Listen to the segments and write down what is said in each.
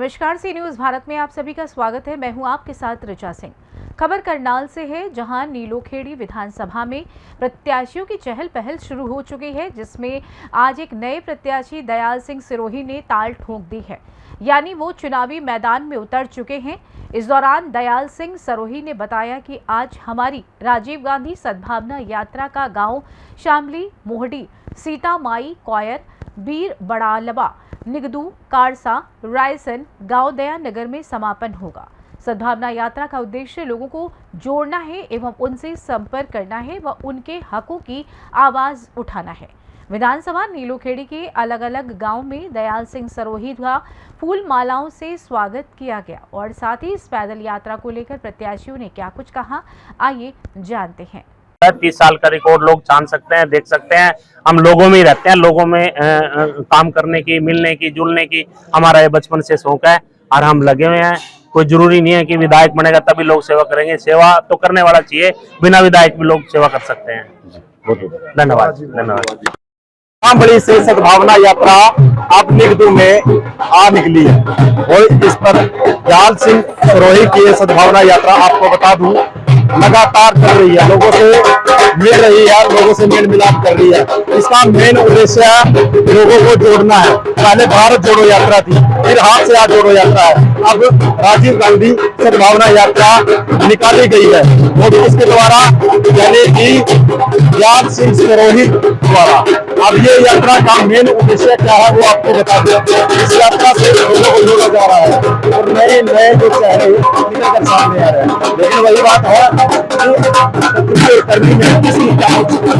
नमस्कार, सी न्यूज़ भारत में आप सभी का स्वागत है। मैं हूं आपके साथ ऋचा सिंह। खबर करनाल से है, जहां नीलोखेड़ी विधानसभा में प्रत्याशियों की चहल पहल शुरू हो चुकी है, जिसमें आज एक नए प्रत्याशी दयाल सिंह सिरोही ने ताल ठोक दी है, यानी वो चुनावी मैदान में उतर चुके हैं। इस दौरान दयाल सिंह सिरोही ने बताया कि आज हमारी राजीव गांधी सद्भावना यात्रा का गांव शामली, मोहडी, सीता माई, कौयर, बीर बड़ालबा, निगदू, कारसा, रायसन, गांव दया नगर में समापन होगा। सद्भावना यात्रा का उद्देश्य लोगों को जोड़ना है एवं उनसे संपर्क करना है व उनके हकों की आवाज उठाना है। विधानसभा नीलोखेड़ी के अलग अलग गांव में दयाल सिंह सिरोही का फूल मालाओं से स्वागत किया गया और साथ ही इस पैदल यात्रा को लेकर प्रत्याशियों ने क्या कुछ कहा, आइए जानते हैं। 30 साल का रिकॉर्ड लोग जान सकते हैं, देख सकते हैं। हम लोगों में ही रहते हैं, लोगों में काम करने की, मिलने की, जुलने की हमारा ये बचपन से शौक है और हम लगे हुए हैं। कोई जरूरी नहीं है कि विधायक बनेगा तभी लोग सेवा करेंगे, सेवा तो करने वाला चाहिए, बिना विधायक भी लोग सेवा कर सकते हैं। धन्यवाद। धन्यवाद। बड़ी से सद्भावना यात्रा अब निगदू में आ निकली है और इस पर दयाल सिंह सिरोही की सद्भावना यात्रा आपको बता दूं लगातार चल रही है, लोगों से मिल रही है, लोगों से मेल मिलाप कर रही है। इसका मेन उद्देश्य लोगों को जोड़ना है। पहले भारत जोड़ो यात्रा थी, फिर हाथ से हाथ जोड़ो यात्रा है, अब राजीव गांधी सद्भावना यात्रा निकाली गई है और इसके द्वारा यानी कि दयाल सिंह सिरोही द्वारा अब ये यात्रा का मेन उद्देश्य क्या है वो आपको बता दें। इस यात्रा से लोगों को जोड़ा जा रहा है और नए नए जो चेहरे निकल कर सामने आ रहे हैं। लेकिन वही बात है कि कर्मी में किसी क्या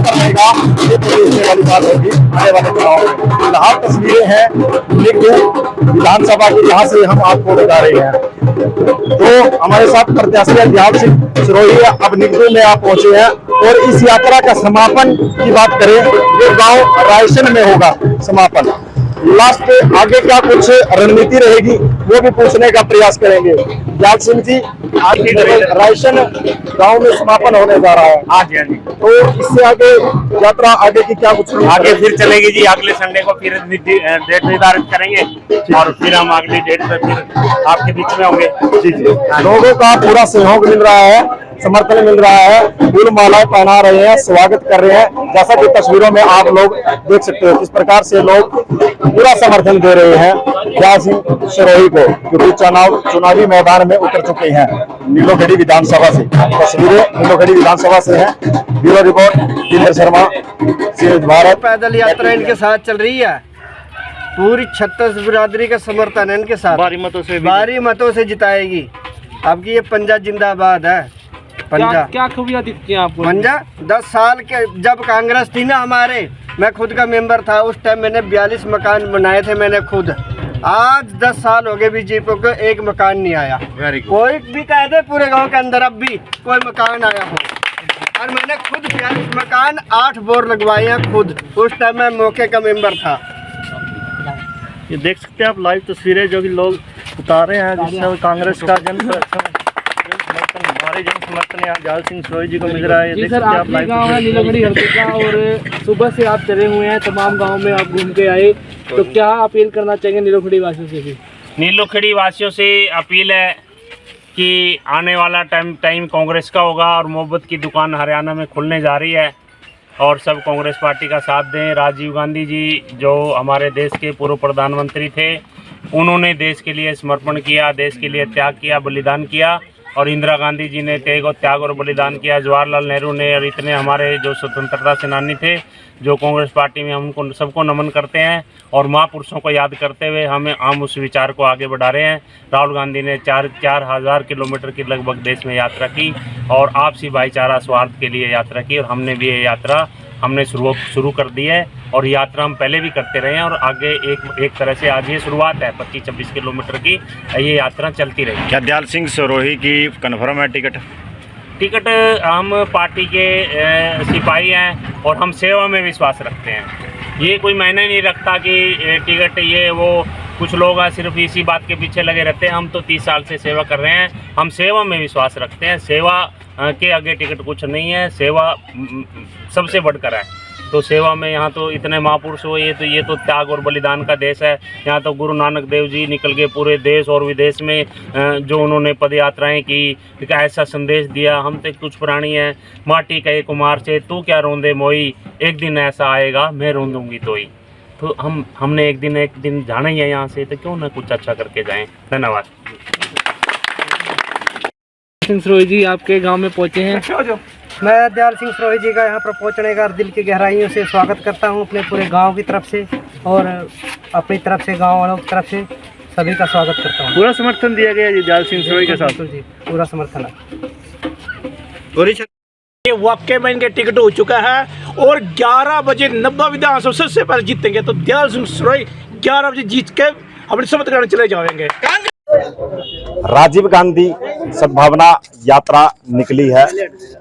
करेगा ये देखने वाली बात होगी आने वाले चुनाव में। फिलहाल तस्वीरें हैं निगदू विधानसभा की, यहाँ से हम आपको बता रहे हैं। तो हमारे साथ प्रत्याशी दयाल सिंह सिरोही अब निगदू में आप पहुंचे हैं और इस यात्रा का समापन की बात करें जो गांव रायसन में होगा समापन। लास्ट आगे क्या कुछ रणनीति रहेगी वो भी पूछने का प्रयास करेंगे। दयाल सिंह जी, आज रायसन गांव में समापन होने जा रहा है। हाँ जी, हाँ जी। तो इससे आगे यात्रा आगे की क्या कुछ आगे फिर चलेगी जी। अगले संडे को फिर डेट निर्धारित करेंगे और फिर हम अगली डेट पे फिर आपके बीच में होंगे। जी जी, लोगों का पूरा सहयोग मिल रहा है, समर्थन मिल रहा है, फूल मालाएं पहना रहे हैं, स्वागत कर रहे हैं। जैसा कि तस्वीरों में आप लोग देख सकते हो किस प्रकार से लोग पूरा समर्थन दे रहे हैं दयाल सिंह सिरोही को, क्योंकि चुनावी मैदान में उतर चुके हैं नीलोखेड़ी विधानसभा से। तस्वीरें नीलोखेड़ी विधानसभा से हैं। ब्यूरो रिपोर्ट दिनेश शर्मा, सी न्यूज़ भारत। पैदल यात्रा इनके साथ चल रही है, पूरी 36 बिरादरी का समर्थन है इनके साथ, भारी मतों से जिताएगी। अब ये पंजा जिंदाबाद है। पंजा क्या खूबियाँ दिखती हैं आपको? पंजा 10 साल के जब कांग्रेस थी ना हमारे, मैं खुद का मेंबर था, उस टाइम मैंने 42 मकान बनाए थे मैंने खुद। आज 10 साल हो गए बीजेपी को, एक मकान नहीं आया। कोई भी कह दे पूरे गांव के अंदर अब भी कोई मकान आया हो, और मैंने खुद 42 मकान 8 बोर लगवाए हैं खुद, उस टाइम मैं मौके का मेंबर था। ये देख सकते हैं आप लाइव तस्वीरें जो कि लोग उतारे हैं, जिससे कांग्रेस का हमारे जन समर्थन यहाँ दयाल सिंह सिरोही जी को मिल रहा है। ये देख सकते हैं आप लाइव गाँव है नीलोखेड़ी हल्के का और सुबह से आप चले हुए हैं, तमाम गाँव में आप घूम के आए, तो क्या अपील करना चाहेंगे नीलोखेड़ी वासियों से भी? नीलोखेड़ी वासियों से अपील है कि आने वाला टाइम कांग्रेस का होगा और मोहब्बत की दुकान हरियाणा में खुलने जा रही है और सब कांग्रेस पार्टी का साथ दें। राजीव गांधी जी जो हमारे देश के पूर्व प्रधानमंत्री थे, उन्होंने देश के लिए समर्पण किया, देश के लिए त्याग किया, बलिदान किया, और इंदिरा गांधी जी ने त्याग और बलिदान किया। जवाहरलाल नेहरू ने, और इतने हमारे जो स्वतंत्रता सेनानी थे जो कांग्रेस पार्टी में, हम उनको सबको नमन करते हैं और महापुरुषों को याद करते हुए हम उस विचार को आगे बढ़ा रहे हैं। राहुल गांधी ने 4,000 किलोमीटर की लगभग देश में यात्रा की और आपसी भाईचारा स्वार्थ के लिए यात्रा की, और हमने भी ये यात्रा हमने शुरू कर दी है और यात्रा हम पहले भी करते रहे हैं और आगे एक तरह से आज ये शुरुआत है 25-26 किलोमीटर की, ये यात्रा चलती रही। क्या दयाल सिंह सिरोही की कन्फर्म है टिकट? हम पार्टी के सिपाही हैं और हम सेवा में विश्वास रखते हैं। ये कोई मायने नहीं रखता कि टिकट ये वो, कुछ लोग सिर्फ इसी बात के पीछे लगे रहते हैं। हम तो 30 साल से सेवा कर रहे हैं, हम सेवा में विश्वास रखते हैं। सेवा के आगे टिकट कुछ नहीं है। सेवा सबसे बढ़कर है। तो सेवा में यहाँ तो इतने महापुरुष हो, ये तो त्याग और बलिदान का देश है। यहाँ तो गुरु नानक देव जी निकल के पूरे देश और विदेश में जो उन्होंने पद यात्राएँ की, एक ऐसा संदेश दिया, हम तो कुछ प्राणी हैं माटी कहे कुमार से, तू क्या रोंदे मोई, एक दिन ऐसा आएगा मैं रोंदूंगी तोई। तो हमने एक दिन जाना ही है यहाँ से, तो क्यों ना कुछ अच्छा करके जाएं। धन्यवाद। सिंह सरोही जी आपके गांव में पहुंचे हैं। मैं दयाल सिंह सरोही जी का यहाँ पर पहुँचने का दिल की गहराइयों से स्वागत करता हूँ, अपने पूरे गांव की तरफ से और अपनी तरफ से, गांव वालों की तरफ से सभी का स्वागत करता हूँ। पूरा समर्थन दिया गया है दयाल सिंह सरोही के साथ? जी, पूरा समर्थन है। ये वाकई में इनके टिकट हो चुका है और 11 बजे 90 विधानसभा सबसे पहले जीतेंगे। तो दयाल सिंह सरोही 11 बजे जीत के अपनी शपथ ग्रहण चले जाएंगे। राजीव गांधी सद्भावना यात्रा निकली है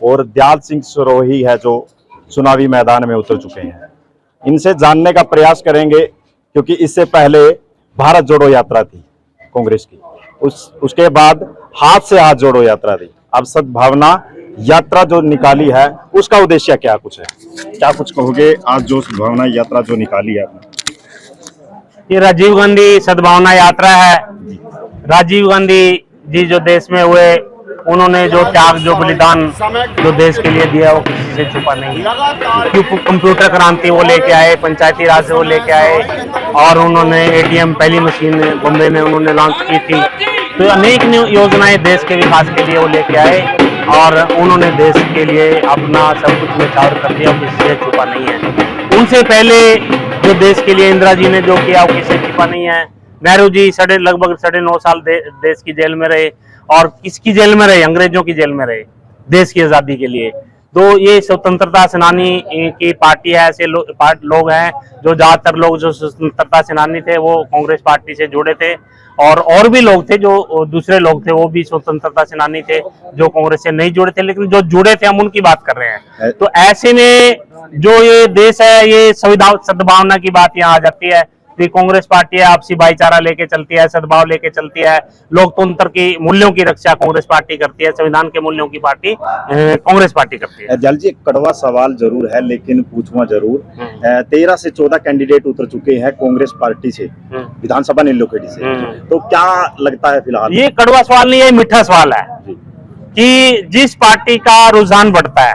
और दयाल सिंह सरोही है जो चुनावी मैदान में उतर चुके हैं। इनसे जानने का प्रयास करेंगे, क्योंकि इससे पहले भारत जोड़ो यात्रा थी कांग्रेस की, उसके बाद हाथ से हाथ जोड़ो यात्रा थी। अब सद्भावना यात्रा जो निकाली है उसका उद्देश्य क्या कुछ है, क्या कुछ कहोगे? आज जो सद्भावना यात्रा जो निकाली है आपने? ये राजीव गांधी सद्भावना यात्रा है। राजीव गांधी जी जो देश में हुए, उन्होंने जो त्याग जो बलिदान जो देश के लिए दिया वो किसी से छुपा नहीं है। क्योंकि कंप्यूटर क्रांति वो लेके आए, पंचायती राज से वो लेके आए, और उन्होंने एटीएम पहली मशीन बॉम्बे में उन्होंने लॉन्च की थी। तो अनेक योजनाएं देश के विकास के लिए वो लेके आए और उन्होंने देश के लिए अपना सब कुछ न्यौछावर कर दिया, किसी से छुपा नहीं है। उनसे पहले जो देश के लिए इंदिरा जी ने जो किया वो किसी से छुपा नहीं है। नेहरू जी लगभग 9.5 साल देश की जेल में रहे, और किसकी जेल में रहे? अंग्रेजों की जेल में रहे देश की आज़ादी के लिए। तो ये स्वतंत्रता सेनानी की पार्टी है। ऐसे लोग हैं जो ज़्यादातर लोग जो स्वतंत्रता सेनानी थे वो कांग्रेस पार्टी से जुड़े थे, और भी लोग थे जो दूसरे लोग थे वो भी स्वतंत्रता सेनानी थे जो कांग्रेस से नहीं जुड़े थे, लेकिन जो जुड़े थे हम उनकी बात कर रहे हैं। तो ऐसे में जो ये देश है, ये सद्भावना की बात यहाँ आ जाती है। तो कांग्रेस पार्टी है, आपसी भाईचारा लेके चलती है, सद्भाव लेके चलती है, लोकतंत्र की मूल्यों की रक्षा कांग्रेस पार्टी करती है, संविधान के मूल्यों की पार्टी कांग्रेस पार्टी करती है। दयाल जी, एक कड़वा सवाल जरूर है लेकिन पूछूंगा जरूर। 13 से 14 कैंडिडेट उतर चुके हैं कांग्रेस पार्टी से, विधानसभा नीलोखेड़ी से। तो क्या लगता है फिलहाल? ये कड़वा सवाल नहीं है, मीठा सवाल है कि जिस पार्टी का रुझान बढ़ता है,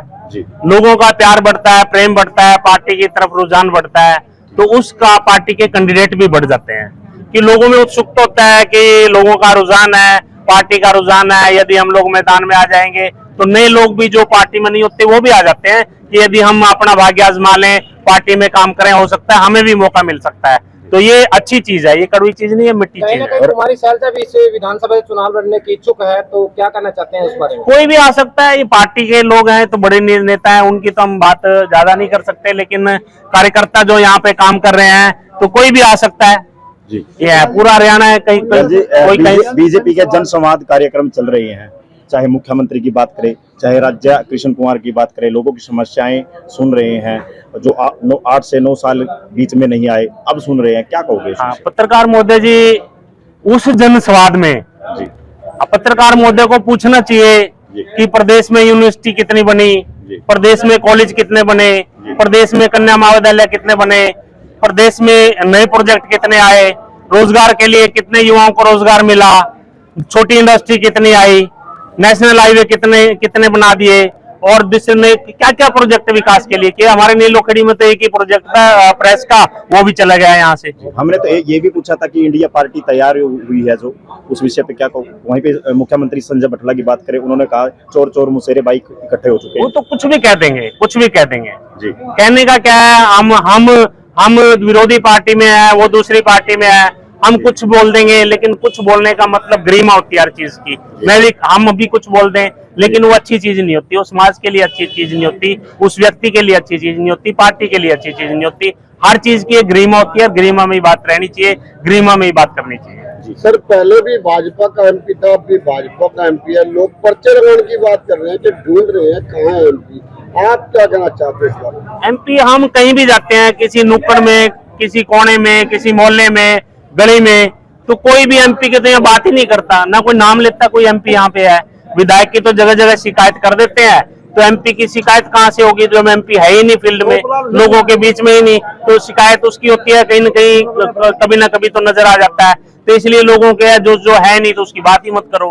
लोगों का प्यार बढ़ता है, प्रेम बढ़ता है, पार्टी की तरफ रुझान बढ़ता है, तो उसका पार्टी के कैंडिडेट भी बढ़ जाते हैं। कि लोगों में उत्सुकता होता है कि लोगों का रुझान है, पार्टी का रुझान है, यदि हम लोग मैदान में आ जाएंगे तो नए लोग भी जो पार्टी में नहीं होते वो भी आ जाते हैं कि यदि हम अपना भाग्य आजमा लें, पार्टी में काम करें, हो सकता है हमें भी मौका मिल सकता है। तो ये अच्छी चीज है, ये कड़वी चीज नहीं है, मिट्टी चीज है। तुम्हारी शैलजा भी इसे विधानसभा चुनाव लड़ने की इच्छुक है, तो क्या करना चाहते हैं इस बारे में? कोई भी आ सकता है, ये पार्टी के लोग हैं तो बड़े नेता हैं, उनकी तो हम बात ज्यादा नहीं कर सकते, लेकिन कार्यकर्ता जो यहाँ पे काम कर रहे हैं तो कोई भी आ सकता है जी। ये है पूरा हरियाणा है, कहीं बीजेपी के जन संवाद कार्यक्रम चल रहे हैं, चाहे मुख्यमंत्री की बात करें, चाहे राज्य कृष्ण कुमार की बात करें, लोगों की समस्याएं सुन रहे हैं, जो 8 से 9 साल बीच में नहीं आए अब सुन रहे हैं, क्या कहोगे? हाँ, पत्रकार महोदय जी, उस जन संवाद में जी पत्रकार महोदय को पूछना चाहिए कि प्रदेश में यूनिवर्सिटी कितनी बनी, प्रदेश में कॉलेज कितने बने, प्रदेश में कन्या महाविद्यालय कितने बने, प्रदेश में नए प्रोजेक्ट कितने आए, रोजगार के लिए कितने युवाओं को रोजगार मिला, छोटी इंडस्ट्री कितनी आई, नेशनल हाईवे कितने बना दिए, और दूसरे ने क्या क्या प्रोजेक्ट विकास के लिए किया। हमारे नीलोखेड़ी में तो एक ही प्रोजेक्ट था प्रेस का, वो भी चला गया यहाँ से। हमने तो ये भी पूछा था कि इंडिया पार्टी तैयार हुई है, जो उस विषय पे क्या कहो? वहीं पे मुख्यमंत्री संजय बटला की बात करें, उन्होंने कहा चोर चोर मुसेरे बाइक इकट्ठे हो चुके हैं। वो तो कुछ भी कह देंगे, कुछ भी कह देंगे जी। कहने का क्या है, हम विरोधी पार्टी में है, वो दूसरी पार्टी में है, हम कुछ बोल देंगे, लेकिन कुछ बोलने का मतलब गरिमा होती है हर चीज की। हम अभी कुछ बोल दें लेकिन वो अच्छी चीज नहीं होती, वो समाज के लिए अच्छी चीज नहीं होती, उस व्यक्ति के लिए अच्छी चीज नहीं होती, पार्टी के लिए अच्छी चीज नहीं होती। हर चीज की एक गरिमा होती है, गरिमा में ही बात रहनी चाहिए, गरिमा में ही बात करनी चाहिए। सर, पहले भी भाजपा का एमपी था, अभी भाजपा का एमपी है, लोग पर्चे लगाने की बात कर रहे हैं कि ढूंढ रहे हैं कहाँ है एमपी। आप क्या कहना चाहते हैं इस बारे? एमपी हम कहीं भी जाते हैं, किसी नुक्कड़ में, किसी कोने में, किसी मोहल्ले में, गली में, तो कोई भी एमपी के तो यहाँ बात ही नहीं करता, ना कोई नाम लेता कोई एमपी यहाँ पे है। विधायक की तो जगह जगह शिकायत कर देते हैं, तो एमपी की शिकायत कहाँ से होगी जब एमपी है ही नहीं फील्ड में, लोगों के बीच में ही नहीं, तो शिकायत उसकी होती है कहीं न कहीं, कभी ना कभी तो नजर आ जाता है। तो इसलिए लोगों के जो है नहीं तो उसकी बात ही मत करो।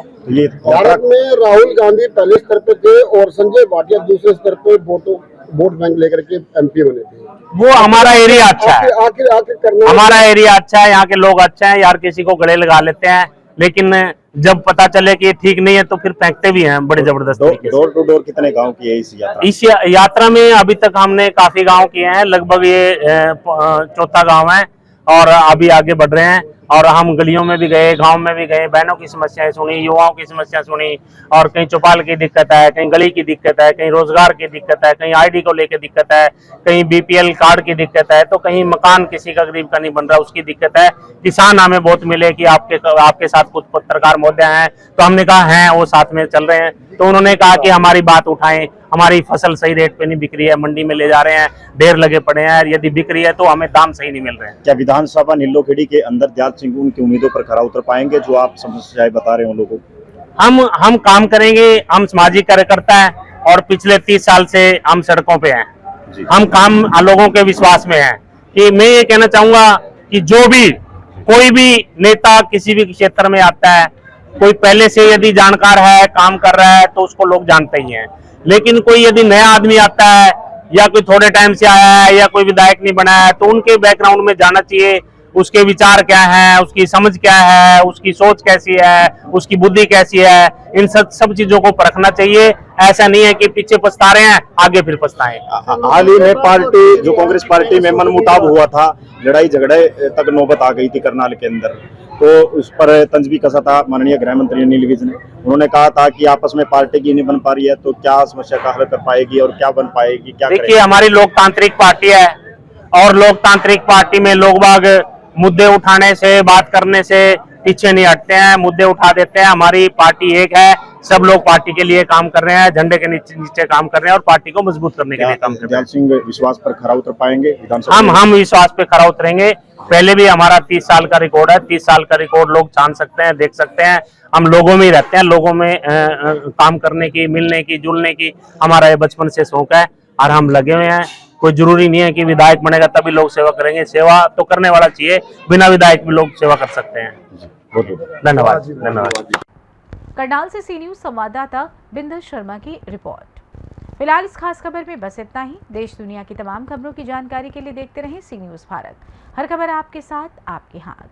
भारत में राहुल गांधी पहले स्तर पे थे और संजय भाटिया दूसरे स्तर पे वोट बैंक लेकर के एमपी बने थे। वो हमारा एरिया अच्छा है, आखिर हमारा एरिया अच्छा है, यहाँ के लोग अच्छे हैं यार, किसी को गले लगा लेते हैं, लेकिन जब पता चले कि ये ठीक नहीं है तो फिर फेंकते भी हैं बड़े जबरदस्त तरीके से। डोर टू डोर कितने गांव किए इस यात्रा? इस यात्रा में अभी तक हमने काफी गांव किए हैं, लगभग ये चौथा गांव है और अभी आगे बढ़ रहे हैं। और हम गलियों में भी गए, गांव में भी गए, बहनों की समस्याएं सुनी, युवाओं की समस्या सुनी, और कहीं चौपाल की दिक्कत है, कहीं गली की दिक्कत है, कहीं रोजगार की दिक्कत है, कहीं आईडी को लेकर दिक्कत है, कहीं बीपीएल कार्ड की दिक्कत है, तो कहीं मकान किसी का गरीब का नहीं बन रहा उसकी दिक्कत है। किसान हमें बहुत मिले कि आपके साथ कुछ पत्रकार महोदय हैं, तो हमने कहा हैं, वो साथ में चल रहे हैं, तो उन्होंने कहा कि हमारी बात उठाएं, हमारी फसल सही रेट पे नहीं बिक रही है, मंडी में ले जा रहे हैं, ढेर लगे पड़े हैं, यदि बिक रही है तो हमें दाम सही नहीं मिल रहे हैं। क्या विधानसभा नीलोखेड़ी के अंदर दयाल सिंह उनकी उम्मीदों पर खरा उतर पाएंगे जो आप समस्याएं बता रहे हो लोगों को? हम काम करेंगे, हम सामाजिक कार्यकर्ता हैं और पिछले 30 साल से हम सड़कों पे हैं, हम काम लोगों के विश्वास में हैं। कि मैं ये कहना चाहूंगा कि जो भी कोई भी नेता किसी भी क्षेत्र में आता है, कोई पहले से यदि जानकार है, काम कर रहा है, तो उसको लोग जानते ही हैं, लेकिन कोई यदि नया आदमी आता है या कोई थोड़े टाइम से आया है या कोई विधायक नहीं बना है, तो उनके बैकग्राउंड में जाना चाहिए, उसके विचार क्या हैं, उसकी समझ क्या है, उसकी सोच कैसी है, उसकी बुद्धि कैसी है, इन सब चीजों को परखना चाहिए। ऐसा नहीं है कि पीछे पछता रहे हैं, आगे फिर पछताएं। हाल ही में पार्टी जो कांग्रेस पार्टी में मनमुटाव हुआ था, लड़ाई झगड़े तक नौबत आ गई थी करनाल के अंदर, तो उस पर तंज भी कसा था माननीय गृह मंत्री अनिल विज ने। उन्होंने कहा था कि आपस में पार्टी की नहीं बन पा रही है, तो क्या समस्या का हल कर पाएगी और क्या बन पाएगी, क्या? देखिए, हमारी लोकतांत्रिक पार्टी है और लोकतांत्रिक पार्टी में लोग बाग मुद्दे उठाने से, बात करने से पीछे नहीं हटते हैं, मुद्दे उठा देते हैं। हमारी पार्टी एक है, सब लोग पार्टी के लिए काम कर रहे हैं, झंडे के नीचे काम कर रहे हैं और पार्टी को मजबूत करने के लिए काम कर रहे हैं। दयाल सिंह विश्वास पर खरा उतर पाएंगे विधानसभा? हम विश्वास पे खरा उतरेंगे। पहले भी हमारा 30 साल का रिकॉर्ड है, 30 साल का रिकॉर्ड लोग जान सकते हैं, देख सकते हैं। हम लोगों में ही रहते हैं, लोगों में काम करने की, मिलने की, जुलने की हमारा ये बचपन से शौक है और हम लगे हुए हैं। कोई जरूरी नहीं है कि विधायक बनेगा तभी लोग सेवा करेंगे, सेवा तो करने वाला चाहिए, बिना विधायक भी लोग सेवा कर सकते हैं। धन्यवाद। करनाल से सी न्यूज संवाददाता बिंदु शर्मा की रिपोर्ट। फिलहाल इस खास खबर में बस इतना ही। देश दुनिया की तमाम खबरों की जानकारी के लिए देखते रहें सी न्यूज भारत। हर खबर आपके साथ, आपके हाथ।